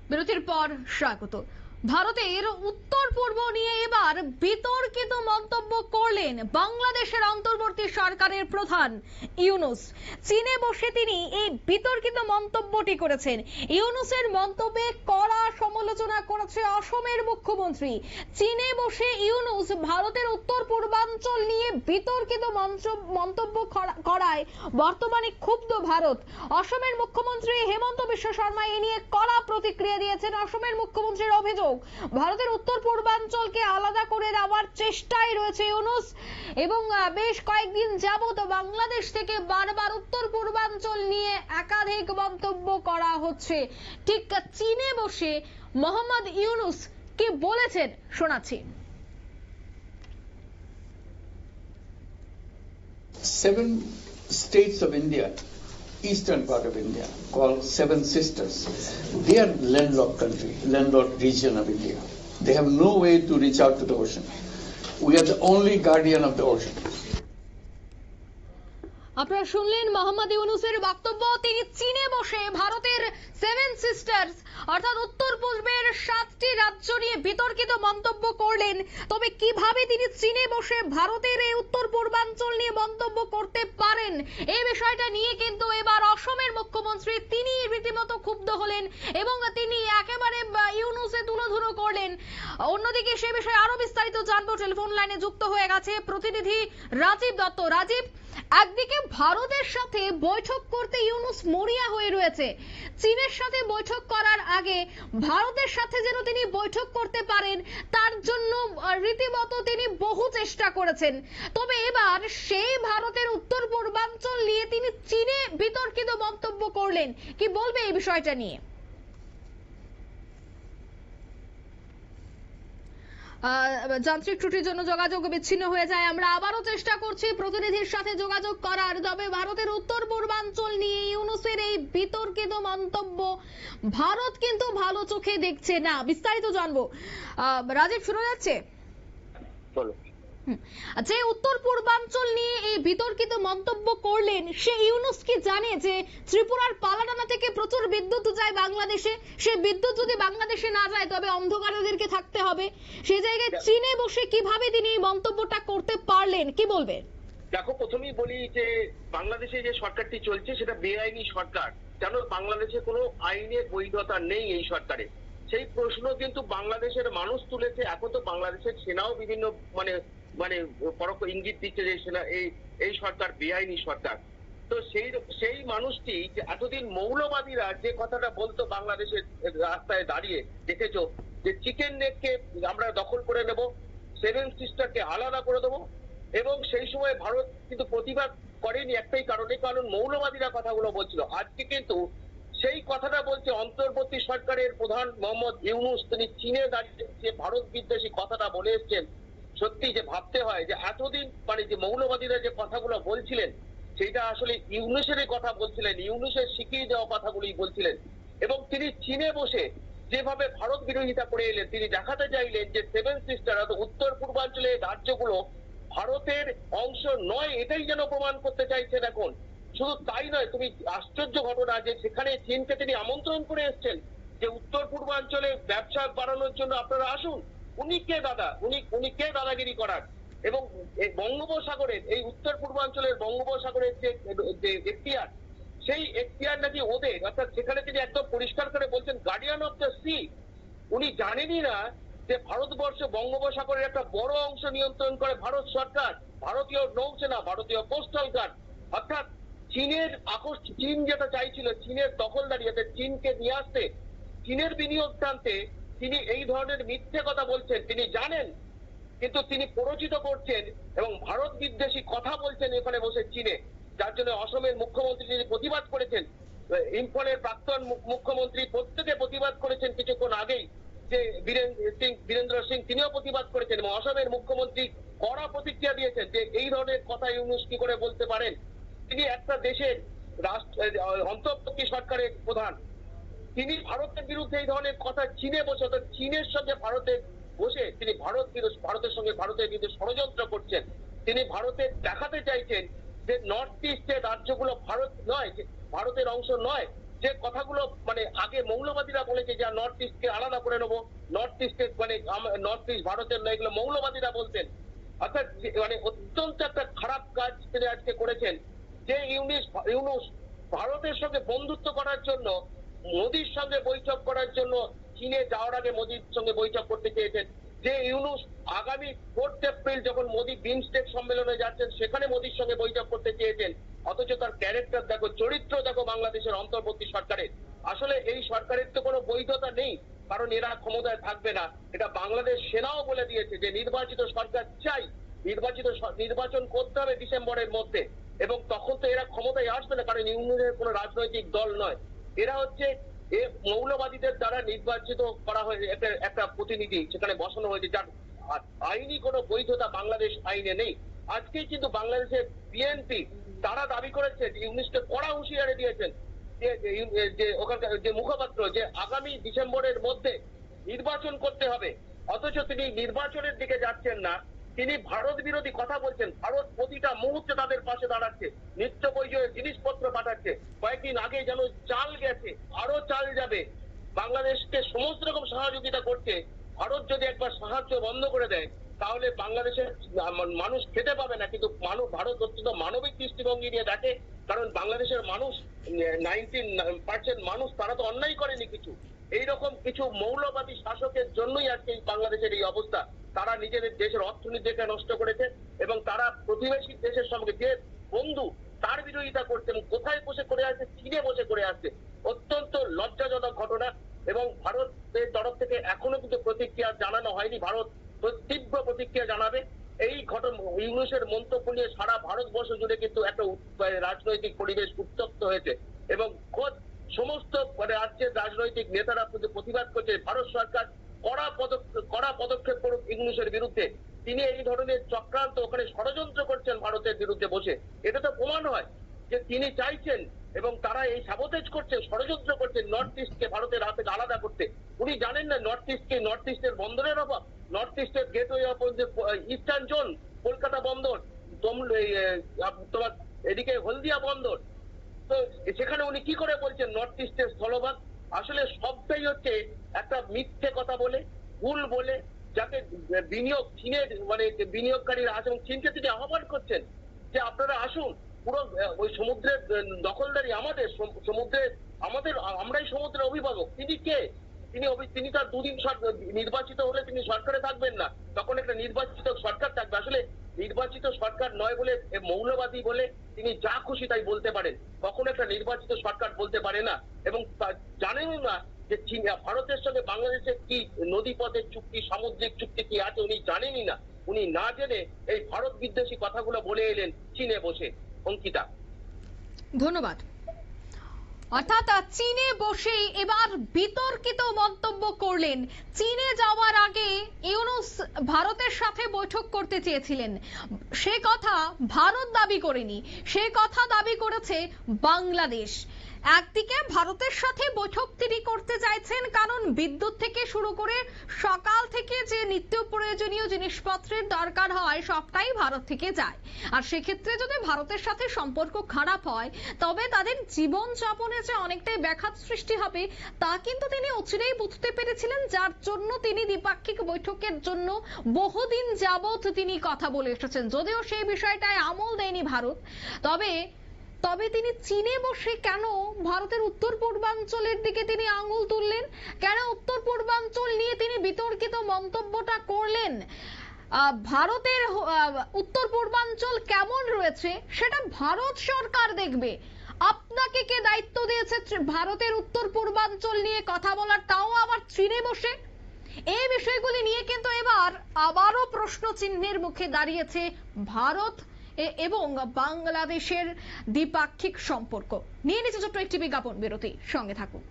বিরতির পর স্বাগত। ভারতের উত্তর পূর্ব নিয়ে এবার বিতর্কিত মন্তব্য করলেন বাংলাদেশের অন্তর্বর্তী সরকারের প্রধান ইউনূস। চীনে বসে তিনি এই বিতর্কিত মন্তব্যটি করেছেন। ইউনূসের মন্তব্যে কড়া সমালোচনা করেছে অসমের মুখ্যমন্ত্রী। চীনে বসে ইউনূস ভারতের উত্তর পূর্বাঞ্চল নিয়ে বিতর্কিত মন্তব্য করায় বর্তমানে ক্ষুব্ধ ভারত। অসমের মুখ্যমন্ত্রী হেমন্ত বিশ্ব শর্মা এ নিয়ে কড়া প্রতিক্রিয়া দিয়েছেন। অসমের মুখ্যমন্ত্রীর অভিযোগ, ভারতের উত্তর পূর্বাঞ্চলকে আলাদা করে নেওয়ার চেষ্টায় রয়েছে ইউনূস এবং বেশ কয়েকদিন যাবত বাংলাদেশ থেকে বারবার উত্তর পূর্বাঞ্চল নিয়ে একাধিক মন্তব্য করা হচ্ছে। ঠিক চীনে বসে মোহাম্মদ ইউনূস কি বলেছেন শোনাচ্ছি। 7 states of India, eastern part of India, called Seven Sisters. They are landlocked country, landlocked region of India. They have no way to reach out to the ocean. We are the only guardian of the ocean. আপনারা শুনলেন মোহাম্মদ ইউনূসের বক্তব্য। তিনি চীনে বসে ভারতের seven sisters অর্থাৎ উত্তর পূর্বের 7টি রাজ্য নিয়ে বিতর্কিত মন্তব্য করলেন। তবে কিভাবে তিনি চীনে বসে ভারতের এই উত্তর পূর্বাঞ্চল নিয়ে মন্তব্য করতে পারেন, এই বিষয়টা নিয়ে কিন্তু এবার অসমের মুখ্যমন্ত্রী তিনি রীতিমতো ক্ষুব্ধ হলেন এবং তিনি একেবারে ইউনূসে তুলোধুলো করলেন। অন্যদিকে সে বিষয়ে আরো বিস্তারিত জানবো। টেলিফোন লাইনে যুক্ত হয়ে গেছে প্রতিনিধি রাজীব দত্ত। রাজীব, একদিকে ভারতের সাথে বৈঠক করতে ইউনূস মরিয়া হয়ে রয়েছে। চীনের সাথে বৈঠক করার আগে ভারতের সাথে যেন তিনি বৈঠক করতে পারেন তার জন্য রীতিমতো তিনি বহু চেষ্টা করেছেন। তবে এবার সেই ভারতের উত্তর পূর্বাঞ্চল নিয়ে তিনি চীনে বিতর্কিত মন্তব্য করলেন। কি বলবে এই বিষয়টা নিয়ে? যান্ত্রিক ত্রুটির জন্য যোগাযোগ বিচ্ছিন্ন হয়ে যায়। আমরা আবারও চেষ্টা করছি প্রতিনিধির সাথে যোগাযোগ করার। তবে ভারতের উত্তর পূর্বাঞ্চল নিয়ে ইউনূসের এই বিতর্কিত মন্তব্য ভারত কিন্তু ভালো চোখে দেখছে না। বিস্তারিত জানবো। রাজীব, শোনা যাচ্ছে? যে উত্তর পূর্বাঞ্চল নিয়ে এই বিতর্কিত মন্তব্য করলেন সে ইউনূস কি জানে যে ত্রিপুরার পালাডানা থেকে প্রচুর বিদ্যুৎ যায় বাংলাদেশে? সে বিদ্যুৎ যদি বাংলাদেশে না যায় তবে অন্ধকারদেরকে থাকতে হবে। সেই জায়গায় চীনে বসে কিভাবে তিনি এই মন্তব্যটা করতে পারলেন, কি বলবে? দেখো, প্রথমেই বলি যে বাংলাদেশে যে সরকারটি চলছে সেটা বেআইনি সরকার। কেন বাংলাদেশে কোনো আইনের বৈধতা নেই এই সরকারে, সেই প্রশ্ন কিন্তু বাংলাদেশের মানুষ তুলেছে। এখন তো বাংলাদেশের সেনাও বিভিন্ন পরোক্ষ ইঙ্গিত দিচ্ছে যে সেনা এই সরকার বেআইনি সরকার। তো সেই মানুষটি যে এতদিন মৌলবাদীরা যে কথাটা বলতো বাংলাদেশের রাস্তায় দাঁড়িয়ে, দেখেছো যে চিকেন নেককে আমরা দখল করে নেব, সেভেন সিস্টারকে আলাদা করে দেবো, এবং সেই সময় ভারত কিন্তু প্রতিবাদ করেনি একটাই কারণে, কারণ মৌলবাদীরা কথাগুলো বলছিল। আজকে কিন্তু সেই কথাটা বলছে অন্তর্বর্তী সরকারের প্রধান মোহাম্মদ ইউনূস। তিনি চীনে দাঁড়িয়ে যে ভারত বিদ্বেষী কথাটা বলে এসছেন। সত্যি যে ভাবতে হয় যে এতদিন যে মৌলবাদীরা যে কথাগুলো বলছিলেন সেটা আসলে ইউনূসেরই কথা বলছিলেন, ইউনূসের শিখিয়ে দেওয়া কথাগুলি বলছিলেন। এবং তিনি চীনে বসে যেভাবে ভারত বিরোধিতা করে এলেন, তিনি দেখাতে চাইলেন যে সেভেন সিস্টার অর্থাৎ উত্তর পূর্বাঞ্চলের রাজ্যগুলো ভারতের অংশ নয়, এটাই যেন প্রমাণ করতে চাইছেন এখন। শুধু তাই নয়, তুমি আশ্চর্য ঘটনা যে সেখানে চীনকে তিনি আমন্ত্রণ করে এসছেন যে উত্তর পূর্বাঞ্চলে ব্যবসা বাড়ানোর জন্য আপনারা আসুন। উনি কে দাদাগিরি করার? এবং বঙ্গোপসাগরের এই উত্তর পূর্বাঞ্চলের বঙ্গোপসাগরের যে এখতিয়ার, সেই এখতিয়ার নাকি ওদের, অর্থাৎ সেখানে তিনি একদম পরিষ্কার করে বলছেন গার্ডিয়ান অফ দ্য সি। উনি জানেনই না যে ভারতবর্ষ বঙ্গোপসাগরের একটা বড় অংশ নিয়ন্ত্রণ করে ভারত সরকার, ভারতীয় নৌসেনা, ভারতীয় কোস্টাল গার্ড। অর্থাৎ চীন যেটা চাইছিল চীনের দখলদারি, চীনকে নিয়ে আসতে, চীনের বিনিয়োগ টানতে তিনি এই ধরনের মিথ্যে কথা বলছেন। তিনি জানেন, কিন্তু তিনি প্ররোচিত করছেন এবং ভারত বিদ্বেষী কথা বলছেন এখানে বসে চীনে। যার জন্য অসমের মুখ্যমন্ত্রী তিনি প্রতিবাদ করেছেন, ইম্ফলের প্রাক্তন মুখ্যমন্ত্রী প্রত্যেকে প্রতিবাদ করেছেন কিছুক্ষণ আগেই, যে বীরেন্দ্র সিং তিনিও প্রতিবাদ করেছেন এবং অসমের মুখ্যমন্ত্রী কড়া প্রতিক্রিয়া দিয়েছেন যে এই ধরনের কথা ইউনূস কি করে বলতে পারেন। তিনি একটা দেশের অন্তর্বর্তী সরকারের প্রধান, তিনি ভারতের বিরুদ্ধে এই ধরনের কথা চীনে বসে, চীনের সঙ্গে ভারতের বসে তিনি ভারতের সঙ্গে ভারতের বিরুদ্ধে ষড়যন্ত্র করছেন। তিনি ভারতের দেখাতে চাইছেন যে নর্থ ইস্টের রাজ্যগুলো ভারত নয়, ভারতের অংশ নয়, যে কথাগুলো মানে আগে মৌলবাদীরা বলেছে যে নর্থ ইস্টকে আলাদা করে নেবো, নর্থ ইস্টকে মানে নর্থ ইস্ট ভারতের নয়, এগুলো মৌলবাদীরা বলতেন। অর্থাৎ মানে অত্যন্ত একটা খারাপ কাজ তিনি আজকে করেছেন যে ইউনুস ভারতের সঙ্গে বন্ধুত্ব করার জন্য, মোদির সঙ্গে বৈঠক করার জন্য চীনে যাওয়ার আগে মোদির সঙ্গে বৈঠক করতে চেয়েছেন। যে ইউনুস আগামী 4 এপ্রিল যখন মোদি বিমস্টেক সম্মেলনে যাচ্ছেন সেখানে মোদির সঙ্গে বৈঠক করতে চেয়েছেন, অথচ তার ক্যারেক্টার দেখো, চরিত্র দেখো বাংলাদেশের অন্তর্বর্তী সরকারের। আসলে এই সরকারের তো কোনো বৈধতা নেই, কারণ এরা ক্ষমতায় থাকবে না। এটা বাংলাদেশ সেনাও বলে দিয়েছে যে নির্বাচিত সরকার চাই, নির্বাচন করতে হবে ডিসেম্বরের মধ্যে, এবং তখন তো এরা ক্ষমতায় আসবে না, কারণ ইউনিয়নের কোনো রাজনৈতিক দল নয়। এরা হচ্ছে মৌলবাদীদের দ্বারা নির্বাচিত করা হয়েছে একটা প্রতিনিধি সেখানে বসানো হয়েছে, যার আইনি কোনো বৈধতা বাংলাদেশ আইনে নেই। আজকেই কিন্তু বাংলাদেশের বিএনপি তারা দাবি করেছে, ইউনুসকে কড়া হুঁশিয়ারি দিয়েছেন যে ওখানকার যে মুখপাত্র, যে আগামী ডিসেম্বরের মধ্যে নির্বাচন করতে হবে, অথচ তিনি নির্বাচনের দিকে যাচ্ছেন না। তিনি ভারত বিরোধী কথা বলছেন। ভারত প্রতিটা মুহূর্তে তাদের পাশে দাঁড়াচ্ছে, নিত্য প্রয়োজনীয় জিনিসপত্র পাঠাচ্ছে। কয়েকদিন আগে যেন চাল গেছে, আরো চাল যাবে। বাংলাদেশকে সমস্ত রকম সহযোগিতা করছে। ভারত যদি একবার সাহায্য বন্ধ করে দেয় তাহলে বাংলাদেশের মানুষ খেতে পাবে না। কিন্তু ভারত অত্যন্ত মানবিক দৃষ্টিভঙ্গি নিয়ে দেখে, কারণ বাংলাদেশের মানুষ 90% মানুষ তারা তো অন্যায় করেনি কিছু। এইরকম কিছু মৌলবাদী শাসকের জন্যই আজকে বাংলাদেশের এই অবস্থা। তারা নিজেদের দেশের অর্থনীতিকে নষ্ট করেছে এবং তারা প্রতিবেশী দেশের সঙ্গে যে বন্ধু তার বিরোধিতা করছে, এবং কোথায় বসে করে আসছে, চীনে বসে করে আসছে। অত্যন্ত লজ্জাজনক ঘটনা, এবং ভারতের তরফ থেকে এখনো কিন্তু প্রতিক্রিয়া জানানো হয়নি। ভারত তীব্র প্রতিক্রিয়া জানাবে। এই ঘটনা ইউনুসের মন্তব্য নিয়ে সারা ভারতবর্ষ জুড়ে কিন্তু একটা রাজনৈতিক পরিবেশ উত্তপ্ত হয়েছে, এবং খোদ সমস্ত রাজ্যের রাজনৈতিক নেতারা প্রতিবাদ করছে ভারত সরকার কড়া পদক্ষেপ করুক ইউনুসের বিরুদ্ধে। তিনি এই ধরনের চক্রান্ত ওখানে ষড়যন্ত্র করছেন ভারতের বিরুদ্ধে বসে। এটা তো প্রমাণ হয় যে তিনি চাইছেন, এবং তারা এই সাবোটেজ করছেন, ষড়যন্ত্র করছেন নর্থ ইস্টকে ভারতের হাত থেকে আলাদা করতে। উনি জানেন না নর্থ ইস্টের বন্দরের অভাব, নর্থ ইস্টের gateway of eastern zone, Kolkata বন্দর, তোমার এদিকে হলদিয়া বন্দর, তো সেখানে উনি কি করে বলছেন নর্থ ইস্টের স্থলভাগ? আসলে সবটাই হচ্ছে একটা মিথ্যে কথা বলে, ভুল বলে, যাতে বিনিয়োগ চীনের মানে বিনিয়োগকারীরা আসে, এবং চীনকে তিনি আহ্বান করছেন যে আপনারা আসুন, পুরো ওই সমুদ্রের দখলদারি আমাদের, আমরাই সমুদ্রের অভিভাবক। তিনি কে? তিনি তার 2 দিন নির্বাচিত হলে তিনি সরকারে থাকবেন না, তখন একটা নির্বাচিত সরকার থাকবে। আসলে নির্বাচিত সরকার নয় বলে, মৌলবাদী বলে তিনি যা খুশি তাই বলতে পারেন, কখনো একটা নির্বাচিত সরকার বলতে পারে না। এবং জানেনও না যে ভারতের সঙ্গে বাংলাদেশের কি নদীপথের চুক্তি, সামুদ্রিক চুক্তি কি আছে, উনি জানেনই না। উনি না জেনে এই ভারত বিদ্বেষী কথাগুলো বলে এলেন চীনে বসে। অঙ্কিতা, ধন্যবাদ। অর্থাৎ চীনে বসে এবার বিতর্কিত মন্তব্য করলেন। চীনে যাওয়ার আগে ইউনুস ভারতের সাথে বৈঠক করতে চেয়েছিলেন, সে কথা ভারত দাবি করেনি, সে কথা দাবি করেছে বাংলাদেশ। একদিকে ভারতের সাথে বৈঠক তিনি করতে চাইছেন, কারণ বিদ্যুৎ থেকে শুরু করে সকাল থেকে যে নিত্য প্রয়োজনীয় জিনিসপত্রের দরকার হয় সবটাই ভারত থেকে যায়। আর সেক্ষেত্রে যদি ভারতের সাথে সম্পর্ক খারাপ হয় তবে তাদের জীবন যাপনে যে অনেকটাই ব্যাঘাত সৃষ্টি হবে তা কিন্তু তিনি অচিরেই বুঝতে পেরেছিলেন, যার জন্য তিনি দ্বিপাক্ষিক বৈঠকের জন্য বহুদিন যাবৎ তিনি কথা বলে এসেছেন। যদিও সেই বিষয়টায় আমল দেয়নি ভারত, তবে তিনি চীনে বসে কেন ভারতের উত্তর পূর্বাঞ্চলের দিকে তিনি আঙুল তুললেন, কেন উত্তর পূর্বাঞ্চল নিয়ে তিনি বিতর্কিত মন্তব্যটা করলেন? ভারতের উত্তর পূর্বাঞ্চল কেমন রয়েছে সেটা ভারত সরকার দেখবে। আপনাকে কে দায়িত্ব দিয়েছে ভারতের উত্তর পূর্বাঞ্চল নিয়ে কথা বলার, তাও আবার চীনে বসে? এই বিষয়গুলি নিয়ে কিন্তু এবার আবারও প্রশ্ন চিহ্নের মুখে দাঁড়িয়েছে ভারত এবং বাংলাদেশের দ্বিপাক্ষিক সম্পর্ক নিয়ে। নিচে ছোট্ট একটি বিজ্ঞাপন বিরতি, সঙ্গে থাকুন।